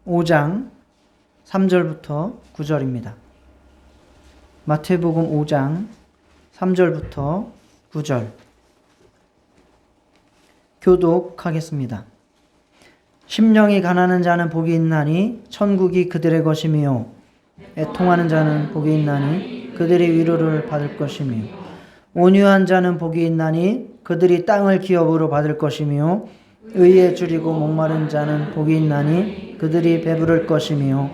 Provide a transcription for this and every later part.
5장 3절부터 9절입니다. 마태복음 5장 3절부터 9절 교독하겠습니다. 심령이 가난한 자는 복이 있나니 천국이 그들의 것이며 애통하는 자는 복이 있나니 그들이 위로를 받을 것이며 온유한 자는 복이 있나니 그들이 땅을 기업으로 받을 것이며 의에 줄이고 목마른 자는 복이 있나니 그들이 배부를 것이며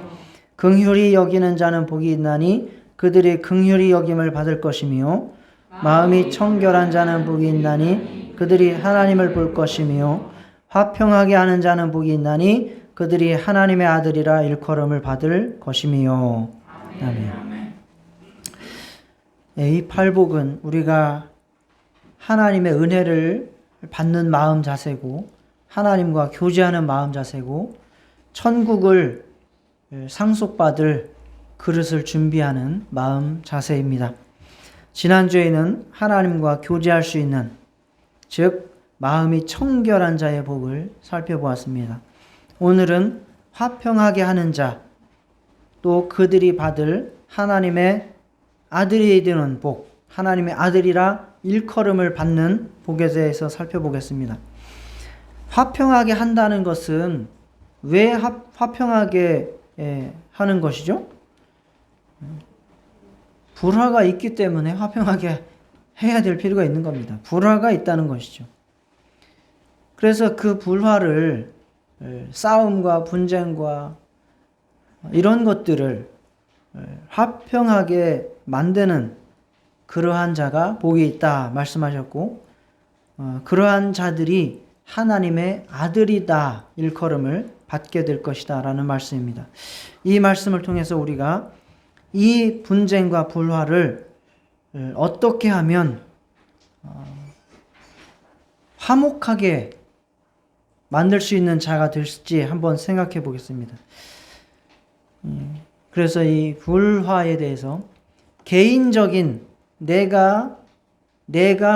긍휼히 여기는 자는 복이 있나니 그들이 긍휼히 여김을 받을 것이며 마음이 청결한 자는 복이 있나니 그들이 하나님을 볼 것이며 화평하게 하는 자는 복이 있나니 그들이 하나님의 아들이라 일컬음을 받을 것이며. 아멘. 이 팔복은 우리가 하나님의 은혜를 받는 마음 자세고 하나님과 교제하는 마음 자세고 천국을 상속받을 그릇을 준비하는 마음 자세입니다. 지난주에는 하나님과 교제할 수 있는, 즉 마음이 청결한 자의 복을 살펴보았습니다. 오늘은 화평하게 하는 자, 또 그들이 받을 하나님의 아들이 되는 복, 하나님의 아들이라 일컬음을 받는 복에 대해서 살펴보겠습니다. 화평하게 한다는 것은 왜 화평하게 하는 것이죠? 불화가 있기 때문에 화평하게 해야 될 필요가 있는 겁니다. 불화가 있다는 것이죠. 그래서 그 불화를, 싸움과 분쟁과 이런 것들을 화평하게 만드는 그러한 자가 복이 있다 말씀하셨고, 그러한 자들이 하나님의 아들이다 일컬음을 받게 될 것이다 라는 말씀입니다. 이 말씀을 통해서 우리가 이 분쟁과 불화를 어떻게 하면 화목하게 만들 수 있는 자가 될지 한번 생각해 보겠습니다. 그래서 이 불화에 대해서 개인적인 내가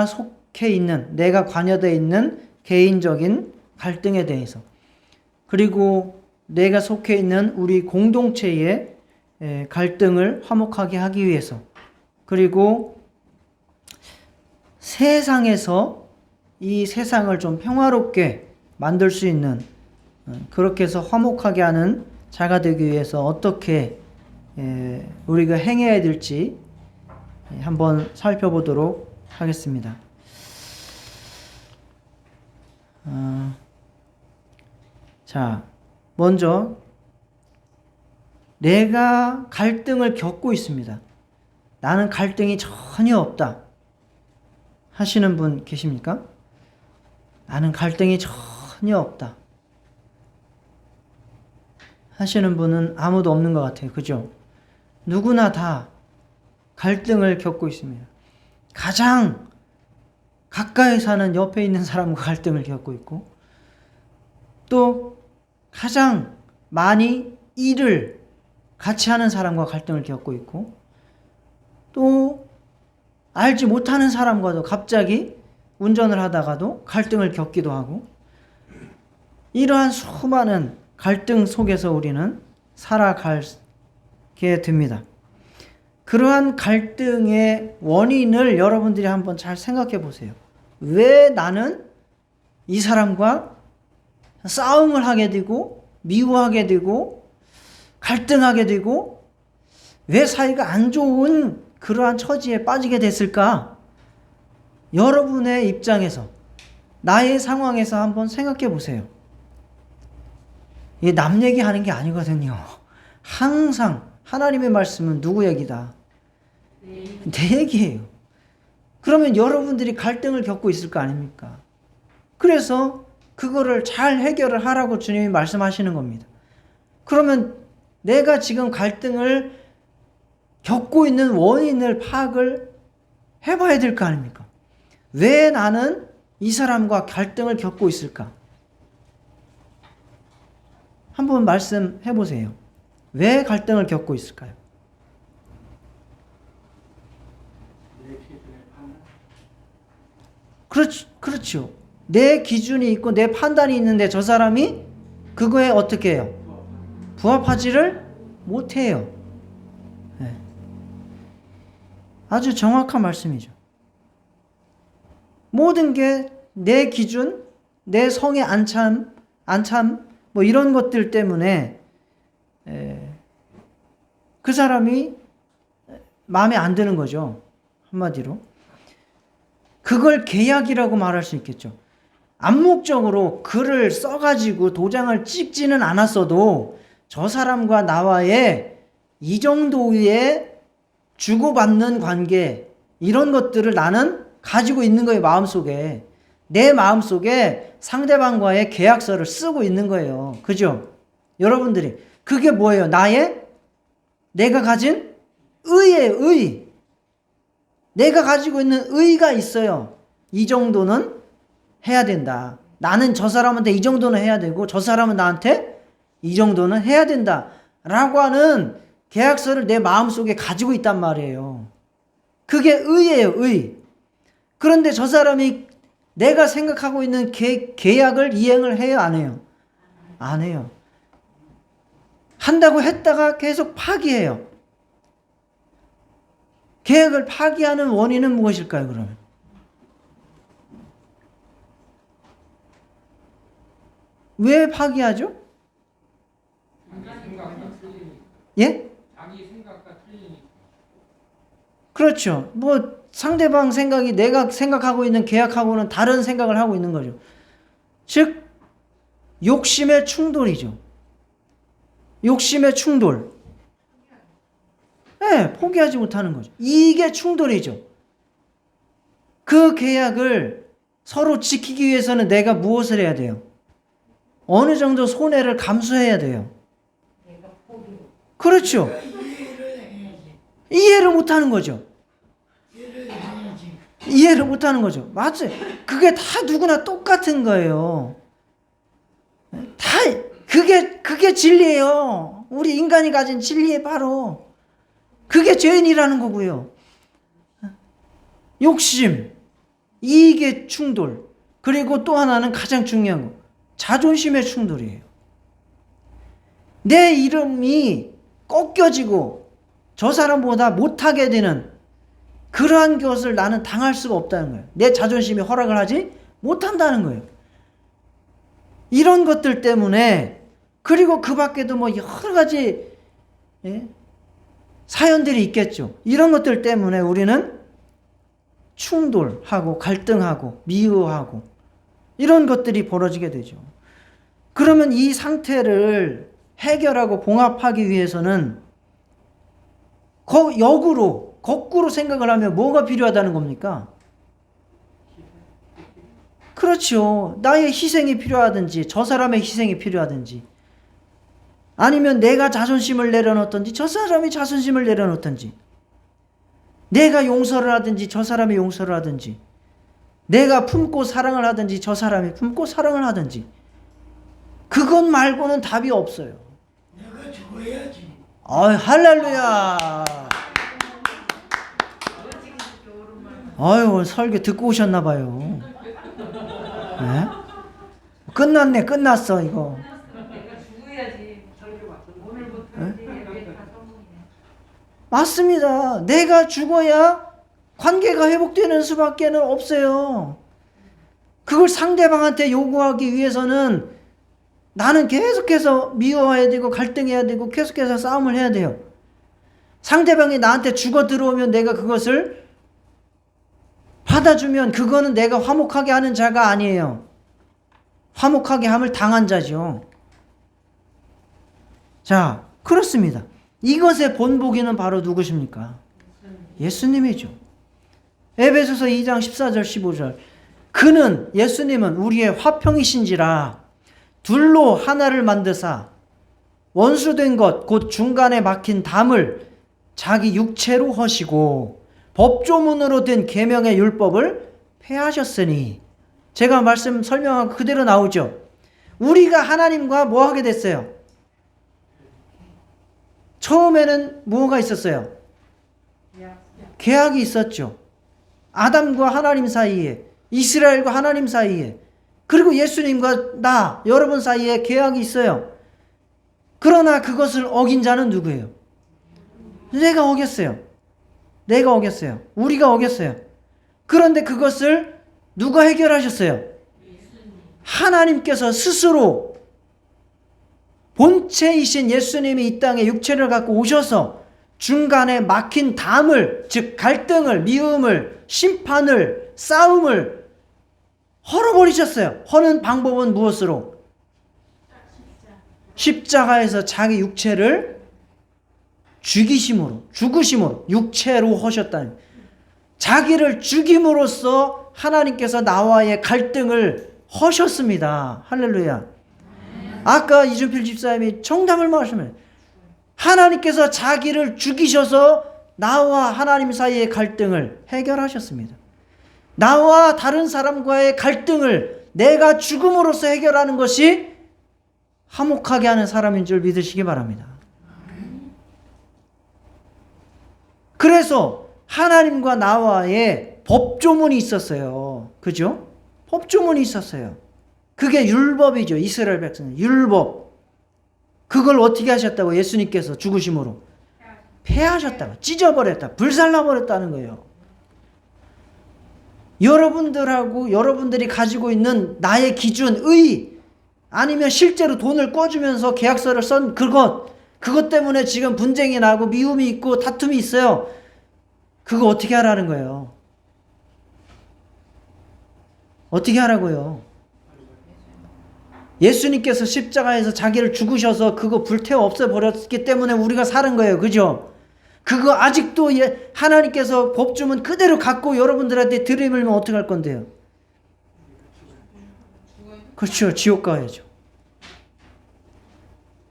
속해 있는, 내가 관여되어 있는 개인적인 갈등에 대해서, 그리고 내가 속해 있는 우리 공동체의 갈등을 화목하게 하기 위해서, 그리고 세상에서 이 세상을 좀 평화롭게 만들 수 있는, 그렇게 해서 화목하게 하는 자가 되기 위해서 어떻게 우리가 행해야 될지 한번 살펴보도록 하겠습니다. 자, 먼저 내가 갈등을 겪고 있습니다. 나는 갈등이 전혀 없다 하시는 분 계십니까? 나는 갈등이 전혀 없다 하시는 분은 아무도 없는 것 같아요. 그죠? 누구나 다 갈등을 겪고 있습니다. 가장 가까이 사는 옆에 있는 사람과 갈등을 겪고 있고, 또 가장 많이 일을 같이 하는 사람과 갈등을 겪고 있고, 또 알지 못하는 사람과도 갑자기 운전을 하다가도 갈등을 겪기도 하고, 이러한 수많은 갈등 속에서 우리는 살아가게 됩니다. 그러한 갈등의 원인을 여러분들이 한번 잘 생각해 보세요. 왜 나는 이 사람과 싸움을 하게 되고 미워하게 되고 갈등하게 되고 왜 사이가 안 좋은 그러한 처지에 빠지게 됐을까? 여러분의 입장에서, 나의 상황에서 한번 생각해 보세요. 이게 남 얘기하는 게 아니거든요. 항상 하나님의 말씀은 누구 얘기다? 내 얘기예요. 그러면 여러분들이 갈등을 겪고 있을 거 아닙니까? 그래서 그거를 잘 해결을 하라고 주님이 말씀하시는 겁니다. 그러면 내가 지금 갈등을 겪고 있는 원인을 파악을 해봐야 될 거 아닙니까? 왜 나는 이 사람과 갈등을 겪고 있을까? 한번 말씀해 보세요. 왜 갈등을 겪고 있을까요? 그렇죠. 내 기준이 있고 내 판단이 있는데 저 사람이 그거에 어떻게 해요? 부합하지를 못해요. 네. 아주 정확한 말씀이죠. 모든 게 내 기준, 내 성의 안참, 뭐 이런 것들 때문에 그 사람이 마음에 안 드는 거죠. 한마디로. 그걸 계약이라고 말할 수 있겠죠. 암묵적으로 글을 써가지고 도장을 찍지는 않았어도 저 사람과 나와의 이 정도의 주고받는 관계, 이런 것들을 나는 가지고 있는 거예요. 마음속에. 내 마음속에 상대방과의 계약서를 쓰고 있는 거예요. 그죠? 여러분들이. 그게 뭐예요? 내가 가진 의예요. 의. 내가 가지고 있는 의가 있어요. 이 정도는 해야 된다. 나는 저 사람한테 이 정도는 해야 되고 저 사람은 나한테 이 정도는 해야 된다. 라고 하는 계약서를 내 마음속에 가지고 있단 말이에요. 그게 의예요. 의. 그런데 저 사람이 내가 생각하고 있는 계약을 이행을 해요? 안 해요? 안 해요. 한다고 했다가 계속 파기해요. 계획을 파기하는 원인은 무엇일까요, 그러면? 왜 파기하죠? 예? 자기 생각과 틀리니까. 그렇죠. 뭐 상대방 생각이 내가 생각하고 있는 계약하고는 다른 생각을 하고 있는 거죠. 즉 욕심의 충돌이죠. 욕심의 충돌. 네, 포기하지 못하는 거죠. 이게 충돌이죠. 그 계약을 서로 지키기 위해서는 내가 무엇을 해야 돼요? 어느 정도 손해를 감수해야 돼요. 그렇죠. 이해를 못하는 거죠. 이해를 못하는 거죠. 맞아요. 그게 다 누구나 똑같은 거예요. 다 그게 진리예요. 우리 인간이 가진 진리의 바로 그게 죄인이라는 거고요. 욕심, 이익의 충돌, 그리고 또 하나는 가장 중요한 거, 자존심의 충돌이에요. 내 이름이 꺾여지고 저 사람보다 못하게 되는 그러한 것을 나는 당할 수가 없다는 거예요. 내 자존심이 허락을 하지 못한다는 거예요. 이런 것들 때문에, 그리고 그 밖에도 뭐 여러 가지 사연들이 있겠죠. 이런 것들 때문에 우리는 충돌하고 갈등하고 미워하고 이런 것들이 벌어지게 되죠. 그러면 이 상태를 해결하고 봉합하기 위해서는 역으로 거꾸로 생각을 하면 뭐가 필요하다는 겁니까? 그렇죠. 나의 희생이 필요하든지 저 사람의 희생이 필요하든지 아니면 내가 자존심을 내려놓든지 저 사람이 자존심을 내려놓든지 내가 용서를 하든지 저 사람이 용서를 하든지 내가 품고 사랑을 하든지 저 사람이 품고 사랑을 하든지 그것 말고는 답이 없어요. 내가 죽어야지. 할렐루야. 아유, 설교 듣고 오셨나 봐요. 네? 끝났네, 끝났어 이거. 내가 죽어야지. 오늘부터 네? 맞습니다. 내가 죽어야 관계가 회복되는 수밖에는 없어요. 그걸 상대방한테 요구하기 위해서는 나는 계속해서 미워해야 되고 갈등해야 되고 계속해서 싸움을 해야 돼요. 상대방이 나한테 죽어 들어오면 내가 그것을 받아주면 그거는 내가 화목하게 하는 자가 아니에요. 화목하게 함을 당한 자죠. 자, 그렇습니다. 이것의 본보기는 바로 누구십니까? 예수님이죠. 에베소서 2장 14절 15절 그는 예수님은 우리의 화평이신지라 둘로 하나를 만드사 원수된 것 곧 중간에 막힌 담을 자기 육체로 허시고 법조문으로 된 계명의 율법을 폐하셨으니 제가 말씀 설명한 그대로 나오죠. 우리가 하나님과 뭐 하게 됐어요? 처음에는 뭐가 있었어요? 계약이 있었죠. 아담과 하나님 사이에, 이스라엘과 하나님 사이에, 그리고 예수님과 나, 여러분 사이에 계약이 있어요. 그러나 그것을 어긴 자는 누구예요? 내가 어겼어요. 내가 어겼어요. 우리가 어겼어요. 그런데 그것을 누가 해결하셨어요? 하나님께서 스스로 본체이신 예수님이 이 땅에 육체를 갖고 오셔서 중간에 막힌 담을, 즉 갈등을, 미움을, 심판을, 싸움을 헐어버리셨어요. 허는 방법은 무엇으로? 십자가에서 자기 육체를 죽이심으로, 죽으심으로, 육체로 하셨다는, 자기를 죽임으로써 하나님께서 나와의 갈등을 하셨습니다. 할렐루야. 아까 이준필 집사님이 정답을 말씀해요. 하나님께서 자기를 죽이셔서 나와 하나님 사이의 갈등을 해결하셨습니다. 나와 다른 사람과의 갈등을 내가 죽음으로써 해결하는 것이 화목하게 하는 사람인 줄 믿으시기 바랍니다. 그래서 하나님과 나와의 법조문이 있었어요. 그죠? 법조문이 있었어요. 그게 율법이죠. 이스라엘 백성은 율법. 그걸 어떻게 하셨다고? 예수님께서 죽으심으로 폐하셨다고, 찢어버렸다, 불살라버렸다는 거예요. 여러분들하고 여러분들이 가지고 있는 나의 기준, 의, 아니면 실제로 돈을 꿔주면서 계약서를 쓴 그것 때문에 지금 분쟁이 나고 미움이 있고 다툼이 있어요. 그거 어떻게 하라는 거예요? 어떻게 하라고요? 예수님께서 십자가에서 자기를 죽으셔서 그거 불태워 없애버렸기 때문에 우리가 사는 거예요. 그죠? 그거 아직도 하나님께서 법주문 그대로 갖고 여러분들한테 들이밀면 어떻게 할 건데요? 그렇죠. 지옥 가야죠.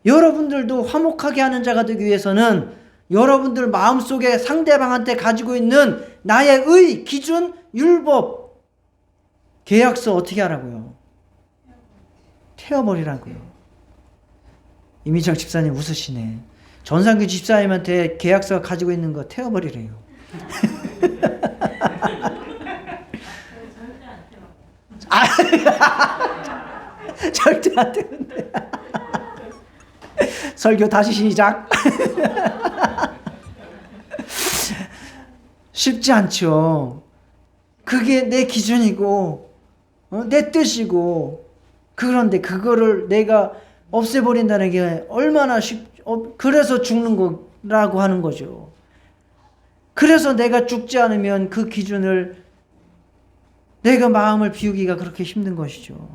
여러분들도 화목하게 하는 자가 되기 위해서는 여러분들 마음속에 상대방한테 가지고 있는 나의 의, 기준, 율법, 계약서 어떻게 하라고요? 태워버리라고요. 이미정 집사님 웃으시네. 전상규 집사님한테 계약서 가지고 있는 거 태워버리래요. 절대 안 되는데. 설교 다시 시작. 쉽지 않죠. 그게 내 기준이고 내 뜻이고, 그런데 그거를 내가 없애버린다는 게 얼마나 그래서 죽는 거라고 하는 거죠. 그래서 내가 죽지 않으면 그 기준을, 내가 마음을 비우기가 그렇게 힘든 것이죠.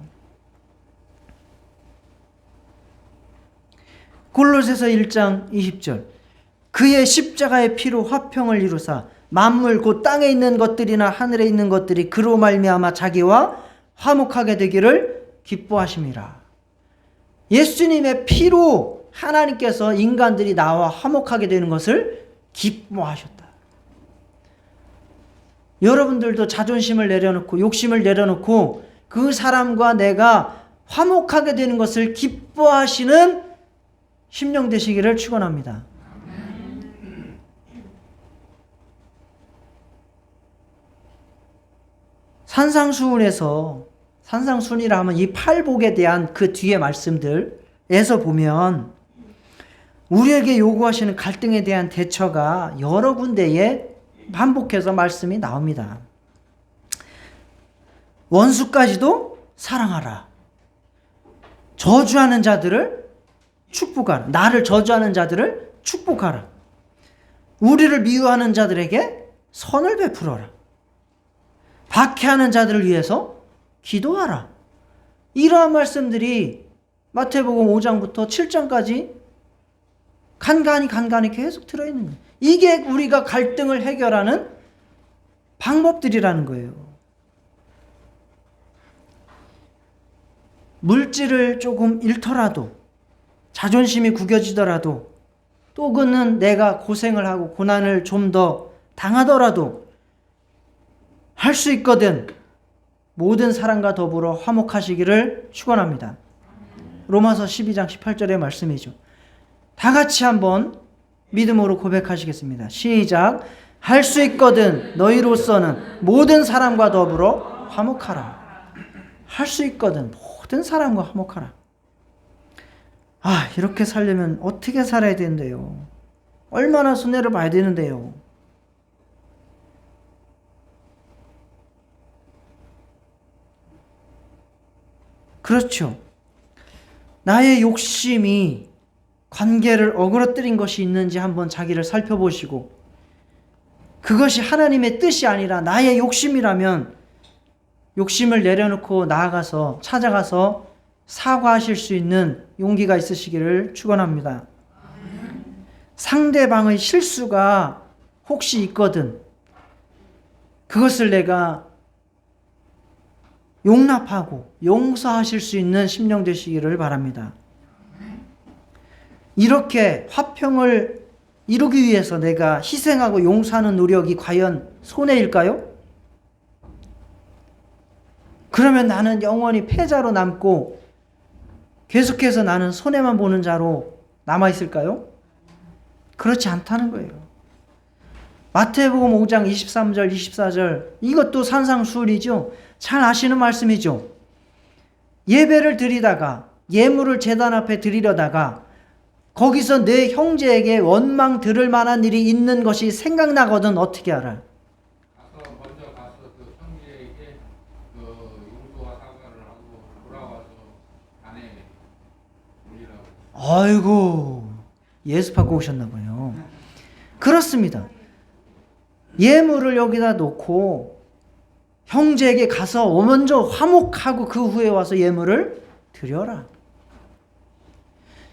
골로새서 1장 20절. 그의 십자가의 피로 화평을 이루사 만물 곧 땅에 있는 것들이나 하늘에 있는 것들이 그로 말미암아 자기와 화목하게 되기를 기뻐하심이라. 예수님의 피로 하나님께서 인간들이 나와 화목하게 되는 것을 기뻐하셨다. 여러분들도 자존심을 내려놓고 욕심을 내려놓고 그 사람과 내가 화목하게 되는 것을 기뻐하시는 심령 되시기를 축원합니다. 산상순이라 하면 이 팔복에 대한 그 뒤에 말씀들에서 보면 우리에게 요구하시는 갈등에 대한 대처가 여러 군데에 반복해서 말씀이 나옵니다. 원수까지도 사랑하라. 저주하는 자들을 축복하라. 나를 저주하는 자들을 축복하라. 우리를 미워하는 자들에게 선을 베풀어라. 박해하는 자들을 위해서 기도하라. 이러한 말씀들이 마태복음 5장부터 7장까지 간간히 계속 들어있는 거예요. 이게 우리가 갈등을 해결하는 방법들이라는 거예요. 물질을 조금 잃더라도, 자존심이 구겨지더라도, 또 그는 내가 고생을 하고 고난을 좀 더 당하더라도 할 수 있거든 모든 사람과 더불어 화목하시기를 축원합니다. 로마서 12장 18절의 말씀이죠. 다 같이 한번 믿음으로 고백하시겠습니다. 시작. 할 수 있거든 너희로서는 모든 사람과 더불어 화목하라. 할 수 있거든 모든 사람과 화목하라. 이렇게 살려면 어떻게 살아야 되는데요? 얼마나 손해를 봐야 되는데요? 그렇죠. 나의 욕심이 관계를 어그러뜨린 것이 있는지 한번 자기를 살펴보시고, 그것이 하나님의 뜻이 아니라 나의 욕심이라면 욕심을 내려놓고 나아가서 찾아가서 사과하실 수 있는 용기가 있으시기를 축원합니다. 상대방의 실수가 혹시 있거든 그것을 내가 용납하고 용서하실 수 있는 심령 되시기를 바랍니다. 이렇게 화평을 이루기 위해서 내가 희생하고 용서하는 노력이 과연 손해일까요? 그러면 나는 영원히 패자로 남고 계속해서 나는 손해만 보는 자로 남아있을까요? 그렇지 않다는 거예요. 마태복음 5장 23절 24절 이것도 산상수훈이죠. 잘 아시는 말씀이죠. 예배를 드리다가 예물을 제단 앞에 드리려다가 거기서 내 형제에게 원망 들을 만한 일이 있는 것이 생각나거든 어떻게 알아? 먼저 가서 그 형제에게 그 용서와 사과를 하고 돌아와서 아내 올리라고. 아이고 예수 받고 오셨나 봐요. 그렇습니다. 예물을 여기다 놓고 형제에게 가서 먼저 화목하고 그 후에 와서 예물을 드려라.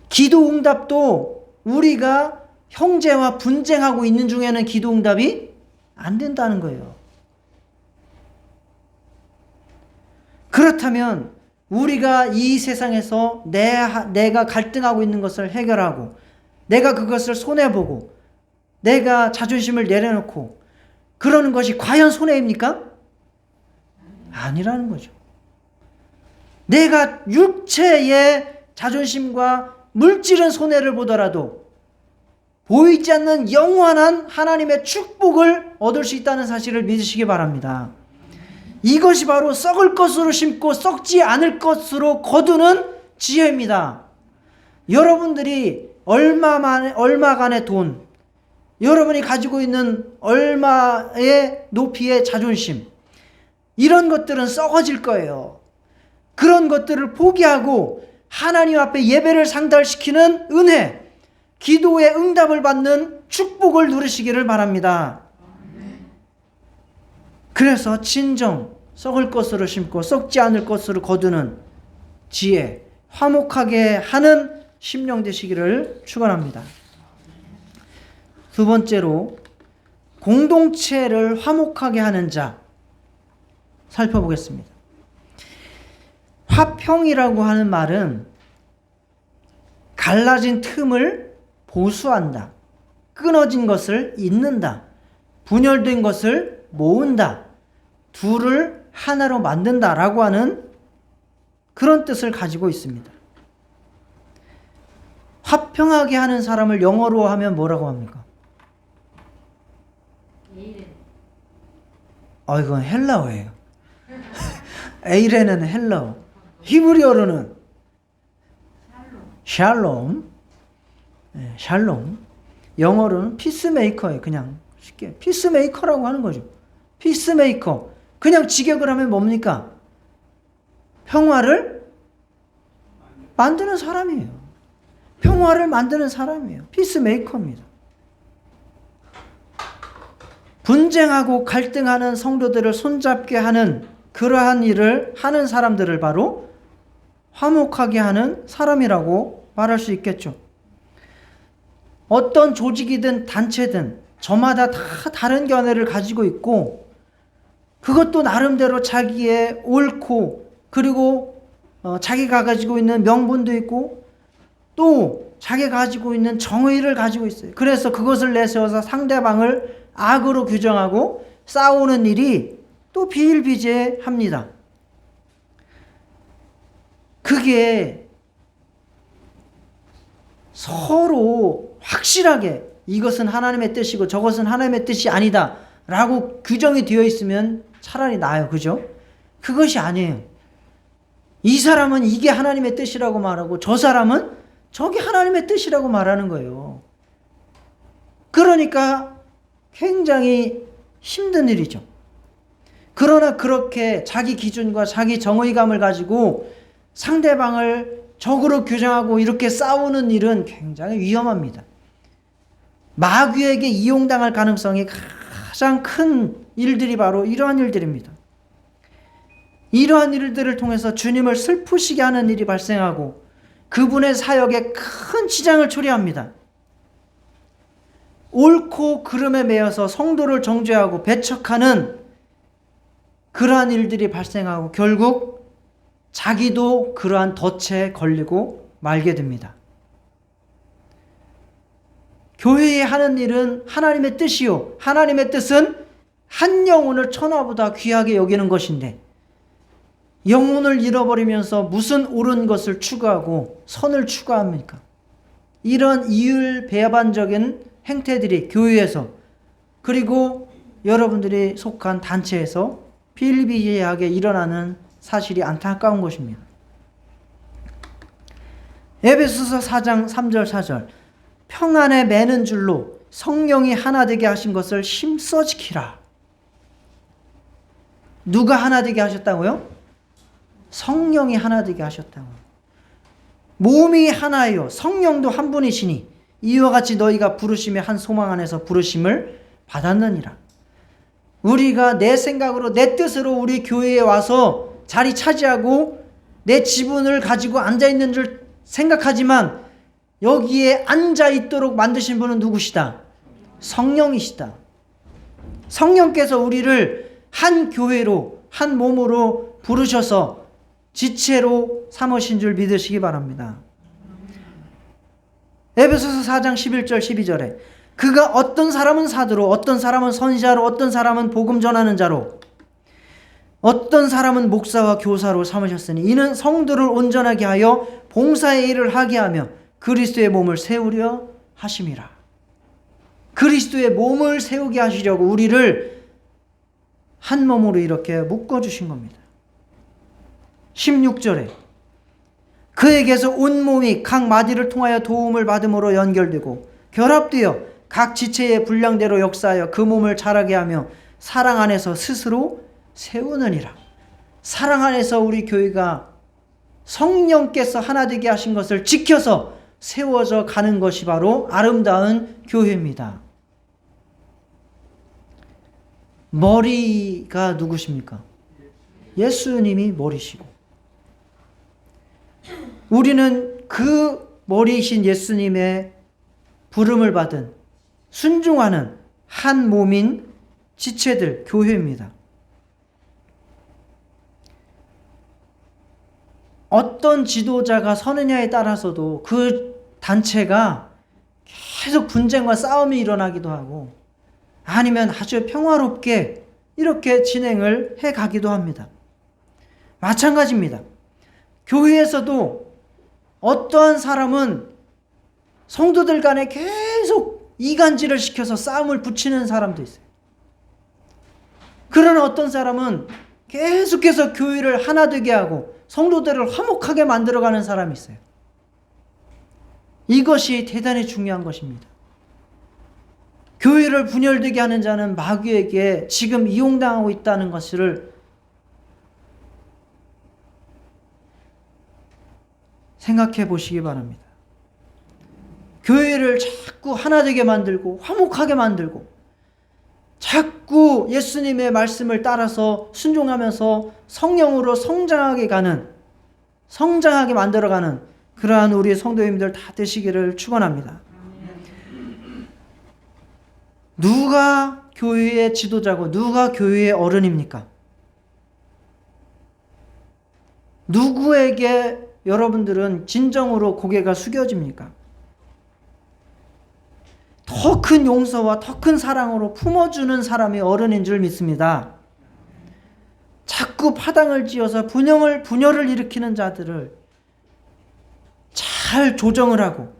기도 응답도 우리가 형제와 분쟁하고 있는 중에는 기도 응답이 안 된다는 거예요. 그렇다면 우리가 이 세상에서 내가 갈등하고 있는 것을 해결하고 내가 그것을 손해보고 내가 자존심을 내려놓고 그러는 것이 과연 손해입니까? 아니라는 거죠. 내가 육체의 자존심과 물질은 손해를 보더라도 보이지 않는 영원한 하나님의 축복을 얻을 수 있다는 사실을 믿으시기 바랍니다. 이것이 바로 썩을 것으로 심고 썩지 않을 것으로 거두는 지혜입니다. 여러분들이 얼마간의 돈, 여러분이 가지고 있는 얼마의 높이의 자존심, 이런 것들은 썩어질 거예요. 그런 것들을 포기하고 하나님 앞에 예배를 상달시키는 은혜, 기도의 응답을 받는 축복을 누리시기를 바랍니다. 그래서 진정 썩을 것으로 심고 썩지 않을 것으로 거두는 지혜, 화목하게 하는 심령 되시기를 축원합니다. 두 번째로 공동체를 화목하게 하는 자 살펴보겠습니다. 화평이라고 하는 말은 갈라진 틈을 보수한다, 끊어진 것을 잇는다, 분열된 것을 모은다, 둘을 하나로 만든다라고 하는 그런 뜻을 가지고 있습니다. 화평하게 하는 사람을 영어로 하면 뭐라고 합니까? 이건 헬라어예요. 에이레는 헬라어, 히브리어로는 샬롬, 샬롬. 영어로는 피스메이커예요. 그냥 쉽게 피스메이커라고 하는 거죠. 피스메이커. 그냥 직역을 하면 뭡니까? 평화를 만드는 사람이에요. 평화를 만드는 사람이에요. 피스메이커입니다. 분쟁하고 갈등하는 성도들을 손잡게 하는 그러한 일을 하는 사람들을 바로 화목하게 하는 사람이라고 말할 수 있겠죠. 어떤 조직이든 단체든 저마다 다 다른 견해를 가지고 있고 그것도 나름대로 자기의 옳고 그리고 자기가 가지고 있는 명분도 있고 또 자기가 가지고 있는 정의를 가지고 있어요. 그래서 그것을 내세워서 상대방을 악으로 규정하고 싸우는 일이 또 비일비재합니다. 그게 서로 확실하게 이것은 하나님의 뜻이고 저것은 하나님의 뜻이 아니다 라고 규정이 되어 있으면 차라리 나아요. 그죠? 그것이 아니에요. 이 사람은 이게 하나님의 뜻이라고 말하고 저 사람은 저게 하나님의 뜻이라고 말하는 거예요. 그러니까 굉장히 힘든 일이죠. 그러나 그렇게 자기 기준과 자기 정의감을 가지고 상대방을 적으로 규정하고 이렇게 싸우는 일은 굉장히 위험합니다. 마귀에게 이용당할 가능성이 가장 큰 일들이 바로 이러한 일들입니다. 이러한 일들을 통해서 주님을 슬프시게 하는 일이 발생하고 그분의 사역에 큰 지장을 초래합니다. 옳고 그름에 매여서 성도를 정죄하고 배척하는 그러한 일들이 발생하고 결국 자기도 그러한 덫에 걸리고 말게 됩니다. 교회에 하는 일은 하나님의 뜻이요. 하나님의 뜻은 한 영혼을 천하보다 귀하게 여기는 것인데 영혼을 잃어버리면서 무슨 옳은 것을 추구하고 선을 추구합니까? 이런 이율배반적인 행태들이 교회에서 그리고 여러분들이 속한 단체에서 비일비재하게 일어나는 사실이 안타까운 것입니다. 에베소서 4장 3절 4절 평안에 매는 줄로 성령이 하나 되게 하신 것을 힘써 지키라. 누가 하나 되게 하셨다고요? 성령이 하나 되게 하셨다고요. 몸이 하나요 성령도 한 분이시니 이와 같이 너희가 부르심의 한 소망 안에서 부르심을 받았느니라. 우리가 내 생각으로 내 뜻으로 우리 교회에 와서 자리 차지하고 내 지분을 가지고 앉아있는 줄 생각하지만 여기에 앉아있도록 만드신 분은 누구시다? 성령이시다. 성령께서 우리를 한 교회로 한 몸으로 부르셔서 지체로 삼으신 줄 믿으시기 바랍니다. 에베소서 4장 11절 12절에 그가 어떤 사람은 사도로 어떤 사람은 선지자로 어떤 사람은 복음 전하는 자로 어떤 사람은 목사와 교사로 삼으셨으니 이는 성도를 온전하게 하여 봉사의 일을 하게 하며 그리스도의 몸을 세우려 하심이라. 그리스도의 몸을 세우게 하시려고 우리를 한 몸으로 이렇게 묶어주신 겁니다. 16절에 그에게서 온 몸이 각 마디를 통하여 도움을 받음으로 연결되고 결합되어 각 지체의 분량대로 역사하여 그 몸을 자라게 하며 사랑 안에서 스스로 세우느니라. 사랑 안에서 우리 교회가 성령께서 하나 되게 하신 것을 지켜서 세워져 가는 것이 바로 아름다운 교회입니다. 머리가 누구십니까? 예수님이 머리시고 우리는 그 머리이신 예수님의 부름을 받은 순종하는 한 몸인 지체들, 교회입니다. 어떤 지도자가 서느냐에 따라서도 그 단체가 계속 분쟁과 싸움이 일어나기도 하고 아니면 아주 평화롭게 이렇게 진행을 해가기도 합니다. 마찬가지입니다. 교회에서도 어떠한 사람은 성도들 간에 계속 이간질을 시켜서 싸움을 붙이는 사람도 있어요. 그러나 어떤 사람은 계속해서 교회를 하나 되게 하고 성도들을 화목하게 만들어가는 사람이 있어요. 이것이 대단히 중요한 것입니다. 교회를 분열되게 하는 자는 마귀에게 지금 이용당하고 있다는 것을 생각해 보시기 바랍니다. 교회를 자꾸 하나 되게 만들고 화목하게 만들고 자꾸 예수님의 말씀을 따라서 순종하면서 성령으로 성장하게 만들어가는 그러한 우리 성도님들 다 되시기를 축원합니다. 누가 교회의 지도자고 누가 교회의 어른입니까? 누구에게 여러분들은 진정으로 고개가 숙여집니까? 더 큰 용서와 더 큰 사랑으로 품어주는 사람이 어른인 줄 믿습니다. 자꾸 파당을 지어서 분열을 일으키는 자들을 잘 조정을 하고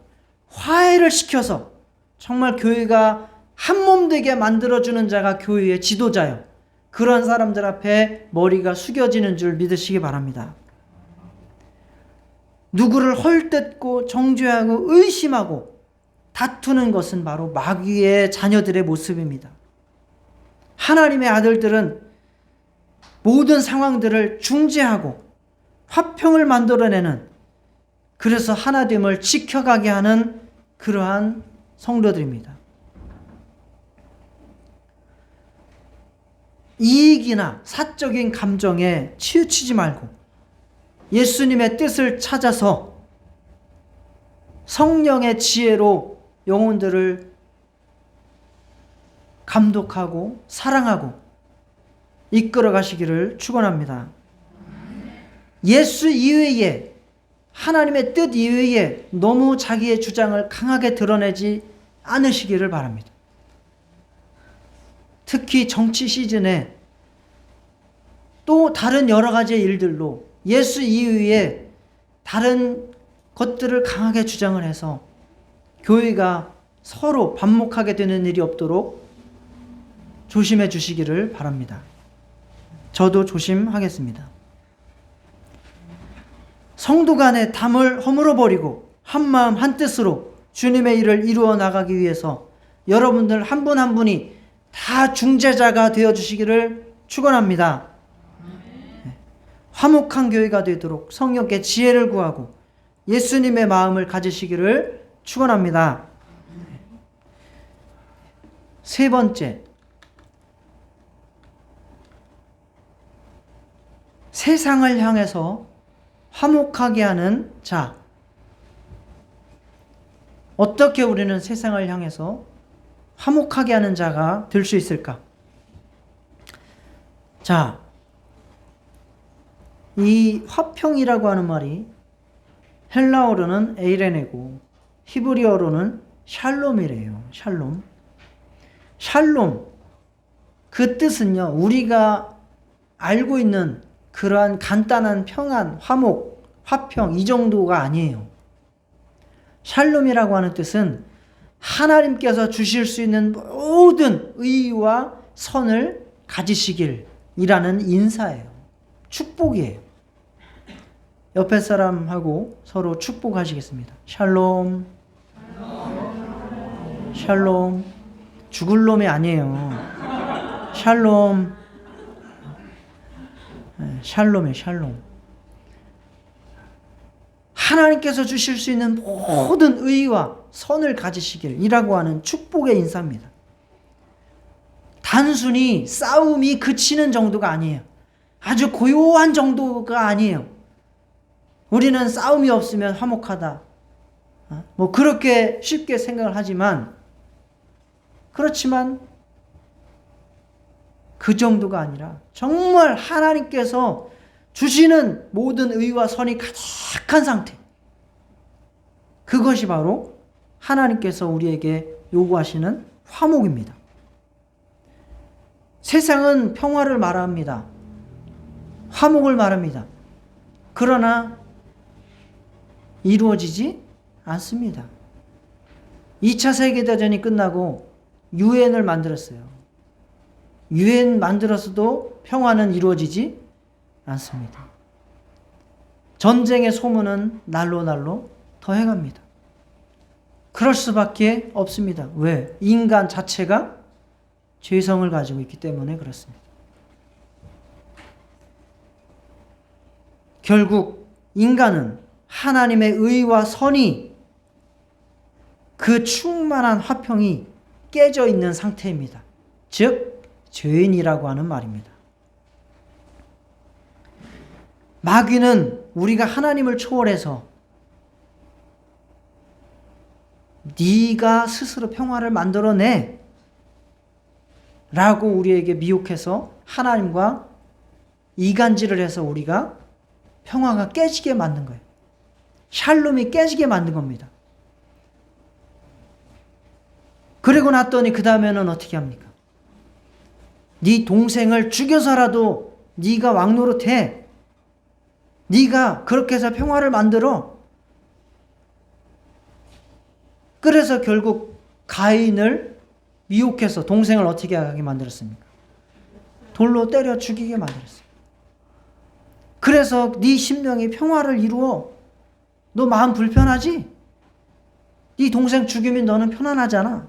화해를 시켜서 정말 교회가 한 몸 되게 만들어주는 자가 교회의 지도자요. 그런 사람들 앞에 머리가 숙여지는 줄 믿으시기 바랍니다. 누구를 헐뜯고 정죄하고 의심하고 다투는 것은 바로 마귀의 자녀들의 모습입니다. 하나님의 아들들은 모든 상황들을 중재하고 화평을 만들어내는, 그래서 하나됨을 지켜가게 하는 그러한 성도들입니다. 이익이나 사적인 감정에 치우치지 말고 예수님의 뜻을 찾아서 성령의 지혜로 영혼들을 감독하고 사랑하고 이끌어 가시기를 축원합니다. 예수 이외에, 하나님의 뜻 이외에 너무 자기의 주장을 강하게 드러내지 않으시기를 바랍니다. 특히 정치 시즌에 또 다른 여러 가지 일들로 예수 이외에 다른 것들을 강하게 주장을 해서 교회가 서로 반목하게 되는 일이 없도록 조심해 주시기를 바랍니다. 저도 조심하겠습니다. 성도 간의 담을 허물어 버리고 한마음 한뜻으로 주님의 일을 이루어 나가기 위해서 여러분들 한 분 한 분이 다 중재자가 되어 주시기를 축원합니다. 화목한 교회가 되도록 성령께 지혜를 구하고 예수님의 마음을 가지시기를 축원합니다. 세 번째, 세상을 향해서 화목하게 하는 자. 어떻게 우리는 세상을 향해서 화목하게 하는 자가 될 수 있을까? 자, 이 화평이라고 하는 말이 헬라어로는 에이레네고 히브리어로는 샬롬이래요. 샬롬. 샬롬. 그 뜻은요, 우리가 알고 있는 그러한 간단한 평안, 화목, 화평 이 정도가 아니에요. 샬롬이라고 하는 뜻은 하나님께서 주실 수 있는 모든 의와 선을 가지시길이라는 인사예요. 축복이에요. 옆에 사람하고 서로 축복하시겠습니다. 샬롬. 샬롬. 죽을 놈이 아니에요. 샬롬. 샬롬이에요. 샬롬. 하나님께서 주실 수 있는 모든 의와 선을 가지시길이라고 하는 축복의 인사입니다. 단순히 싸움이 그치는 정도가 아니에요. 아주 고요한 정도가 아니에요. 우리는 싸움이 없으면 화목하다. 뭐 그렇게 쉽게 생각을 하지만, 그렇지만 그 정도가 아니라 정말 하나님께서 주시는 모든 의와 선이 가득한 상태. 그것이 바로 하나님께서 우리에게 요구하시는 화목입니다. 세상은 평화를 말합니다. 화목을 말합니다. 그러나 이루어지지 않습니다. 2차 세계대전이 끝나고 유엔을 만들었어요. 유엔 만들었어도 평화는 이루어지지 않습니다. 전쟁의 소문은 날로 날로 더해갑니다. 그럴 수밖에 없습니다. 왜? 인간 자체가 죄성을 가지고 있기 때문에 그렇습니다. 결국 인간은 하나님의 의와 선이, 그 충만한 화평이 깨져 있는 상태입니다. 즉 죄인이라고 하는 말입니다. 마귀는 우리가 하나님을 초월해서 네가 스스로 평화를 만들어내 라고 우리에게 미혹해서 하나님과 이간질을 해서 우리가 평화가 깨지게 만든 거예요. 샬롬이 깨지게 만든 겁니다. 그리고 났더니 그 다음에는 어떻게 합니까? 네 동생을 죽여서라도 네가 왕노릇해. 네가 그렇게 해서 평화를 만들어. 그래서 결국 가인을 미혹해서 동생을 어떻게 하게 만들었습니까? 돌로 때려 죽이게 만들었어요. 그래서 네 심령이 평화를 이루어. 너 마음 불편하지? 네 동생 죽이면 너는 편안하잖아.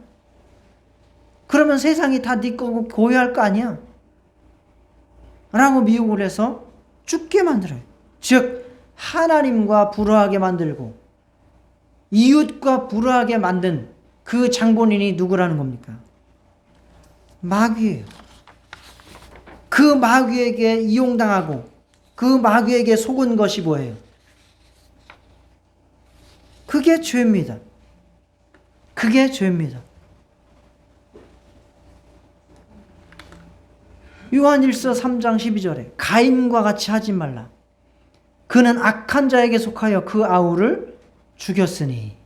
그러면 세상이 다 네 거고 고유할 거 아니야. 라고 미혹을 해서 죽게 만들어요. 즉 하나님과 불화하게 만들고 이웃과 불화하게 만든 그 장본인이 누구라는 겁니까? 마귀예요. 그 마귀에게 이용당하고 그 마귀에게 속은 것이 뭐예요? 그게 죄입니다. 그게 죄입니다. 요한일서 3장 12절에 가인과 같이 하지 말라. 그는 악한 자에게 속하여 그 아우를 죽였으니.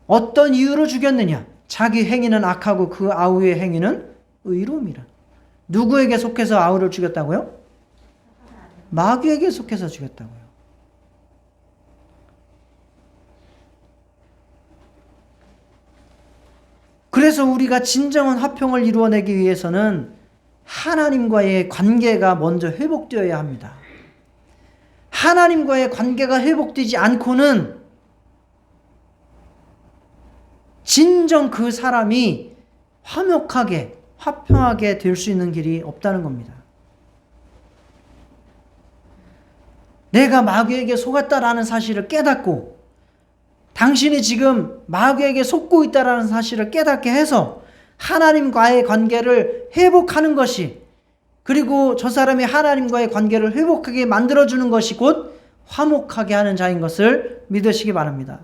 어떤 이유로 죽였느냐? 자기 행위는 악하고 그 아우의 행위는 의로움이라. 누구에게 속해서 아우를 죽였다고요? 마귀에게 속해서 죽였다고요. 그래서 우리가 진정한 화평을 이루어내기 위해서는 하나님과의 관계가 먼저 회복되어야 합니다. 하나님과의 관계가 회복되지 않고는 진정 그 사람이 화목하게, 화평하게 될 수 있는 길이 없다는 겁니다. 내가 마귀에게 속았다라는 사실을 깨닫고 당신이 지금 마귀에게 속고 있다라는 사실을 깨닫게 해서 하나님과의 관계를 회복하는 것이, 그리고 저 사람이 하나님과의 관계를 회복하게 만들어주는 것이 곧 화목하게 하는 자인 것을 믿으시기 바랍니다.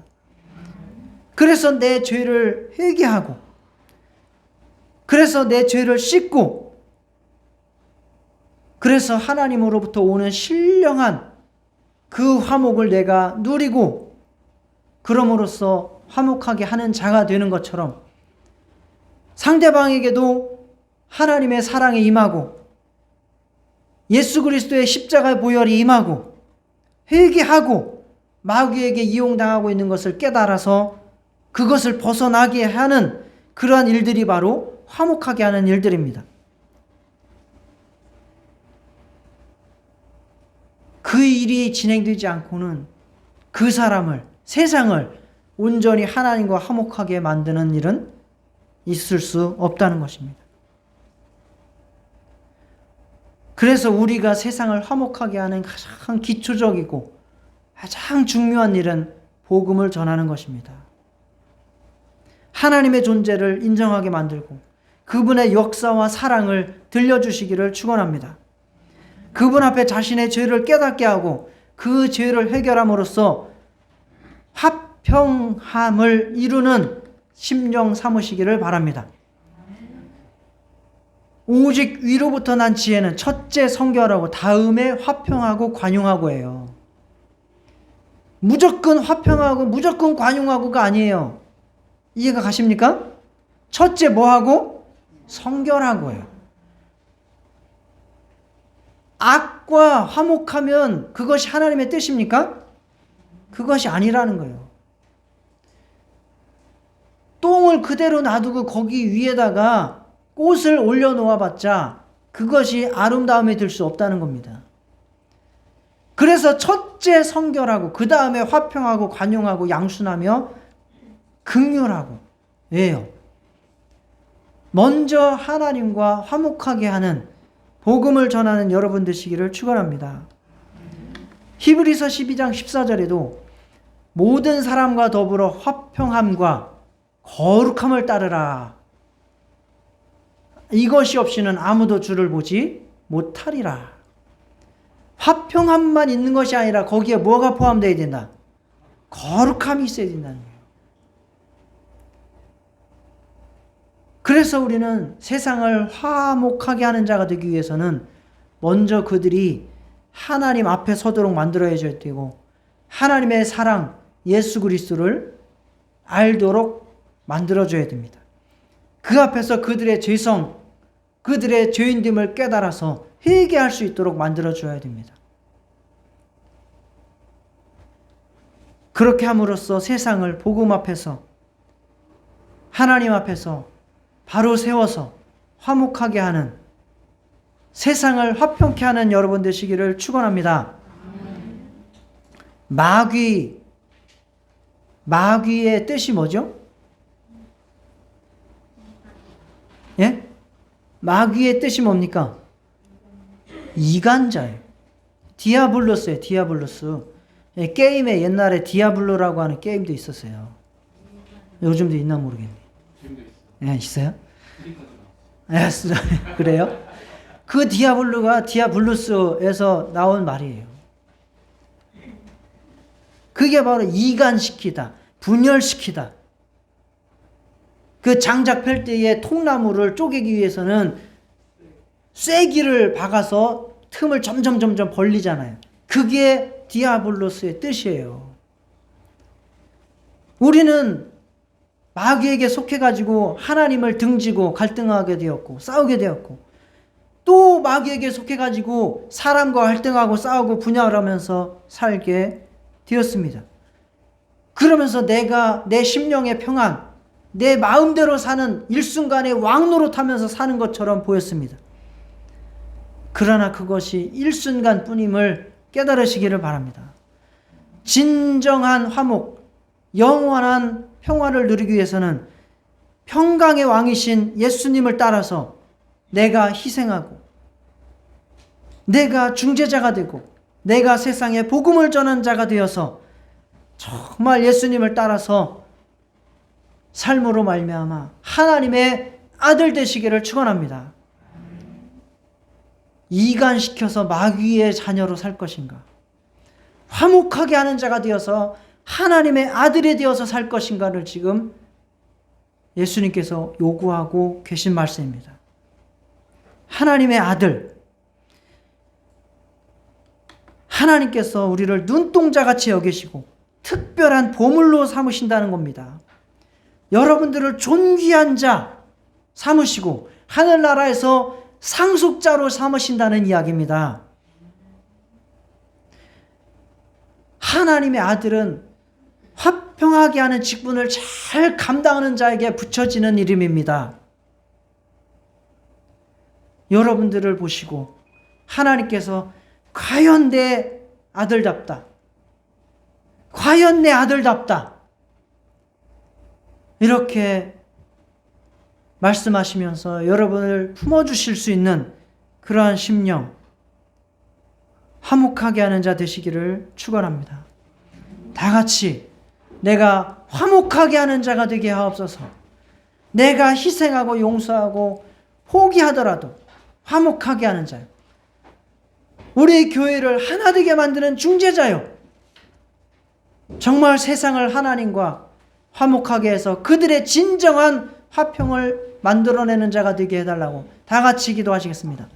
그래서 내 죄를 회개하고, 그래서 내 죄를 씻고, 그래서 하나님으로부터 오는 신령한 그 화목을 내가 누리고, 그럼으로써 화목하게 하는 자가 되는 것처럼 상대방에게도 하나님의 사랑이 임하고 예수 그리스도의 십자가의 보혈이 임하고 회개하고 마귀에게 이용당하고 있는 것을 깨달아서 그것을 벗어나게 하는 그러한 일들이 바로 화목하게 하는 일들입니다. 그 일이 진행되지 않고는 그 사람을, 세상을 온전히 하나님과 화목하게 만드는 일은 있을 수 없다는 것입니다. 그래서 우리가 세상을 화목하게 하는 가장 기초적이고 가장 중요한 일은 복음을 전하는 것입니다. 하나님의 존재를 인정하게 만들고 그분의 역사와 사랑을 들려주시기를 축원합니다. 그분 앞에 자신의 죄를 깨닫게 하고 그 죄를 해결함으로써 화평함을 이루는 심령 삼으시기를 바랍니다. 오직 위로부터 난 지혜는 첫째 성결하고 다음에 화평하고 관용하고예요. 무조건 화평하고 무조건 관용하고가 아니에요. 이해가 가십니까? 첫째 뭐하고? 성결하고예요. 악과 화목하면 그것이 하나님의 뜻입니까? 그것이 아니라는 거예요. 똥을 그대로 놔두고 거기 위에다가 꽃을 올려놓아봤자 그것이 아름다움이 될 수 없다는 겁니다. 그래서 첫째 성결하고 그 다음에 화평하고 관용하고 양순하며 긍휼하고. 왜요? 먼저 하나님과 화목하게 하는 복음을 전하는 여러분 되시기를 축원합니다. 히브리서 12장 14절에도 모든 사람과 더불어 화평함과 거룩함을 따르라. 이것이 없이는 아무도 주를 보지 못하리라. 화평함만 있는 것이 아니라 거기에 뭐가 포함되어야 된다? 거룩함이 있어야 된다는 거예요. 그래서 우리는 세상을 화목하게 하는 자가 되기 위해서는 먼저 그들이 하나님 앞에 서도록 만들어줘야 되고 하나님의 사랑 예수 그리스도를 알도록 만들어줘야 됩니다. 그 앞에서 그들의 죄성, 그들의 죄인됨을 깨달아서 회개할 수 있도록 만들어줘야 됩니다. 그렇게 함으로써 세상을 복음 앞에서 하나님 앞에서 바로 세워서 화목하게 하는, 세상을 화평케 하는 여러분 되시기를 축원합니다. 마귀의 뜻이 뭐죠? 예? 마귀의 뜻이 뭡니까? 이간자예요. 디아블로스예요. 디아블로스. 예, 게임에 옛날에 디아블로라고 하는 게임도 있었어요. 요즘도 있나 모르겠네. 지금도 있어. 예, 있어요? 드링크도 나왔어. 예, 그래요? 그 디아블로가 디아블로스에서 나온 말이에요. 그게 바로 이간시키다, 분열시키다. 그 장작 펼 때에 통나무를 쪼개기 위해서는 쐐기를 박아서 틈을 점점 벌리잖아요. 그게 디아블로스의 뜻이에요. 우리는 마귀에게 속해가지고 하나님을 등지고 갈등하게 되었고 싸우게 되었고, 또 마귀에게 속해가지고 사람과 갈등하고 싸우고 분열하면서 살게 되었습니다. 그러면서 내가 내 심령의 평안, 내 마음대로 사는 일순간의 왕노릇하면서 사는 것처럼 보였습니다. 그러나 그것이 일순간 뿐임을 깨달으시기를 바랍니다. 진정한 화목, 영원한 평화를 누리기 위해서는 평강의 왕이신 예수님을 따라서 내가 희생하고, 내가 중재자가 되고, 내가 세상에 복음을 전하는 자가 되어서 정말 예수님을 따라서 삶으로 말미암아 하나님의 아들 되시기를 축원합니다. 이간시켜서 마귀의 자녀로 살 것인가? 화목하게 하는 자가 되어서 하나님의 아들이 되어서 살 것인가를 지금 예수님께서 요구하고 계신 말씀입니다. 하나님의 아들, 하나님께서 우리를 눈동자같이 여기시고 특별한 보물로 삼으신다는 겁니다. 여러분들을 존귀한 자 삼으시고 하늘나라에서 상속자로 삼으신다는 이야기입니다. 하나님의 아들은 화평하게 하는 직분을 잘 감당하는 자에게 붙여지는 이름입니다. 여러분들을 보시고 하나님께서 과연 내 아들답다, 과연 내 아들답다, 이렇게 말씀하시면서 여러분을 품어주실 수 있는 그러한 심령, 화목하게 하는 자 되시기를 축원합니다. 다 같이 내가 화목하게 하는 자가 되게 하옵소서. 내가 희생하고 용서하고 포기하더라도 화목하게 하는 자요. 우리 교회를 하나 되게 만드는 중재자요. 정말 세상을 하나님과 화목하게 해서 그들의 진정한 화평을 만들어내는 자가 되게 해달라고 다 같이 기도하시겠습니다.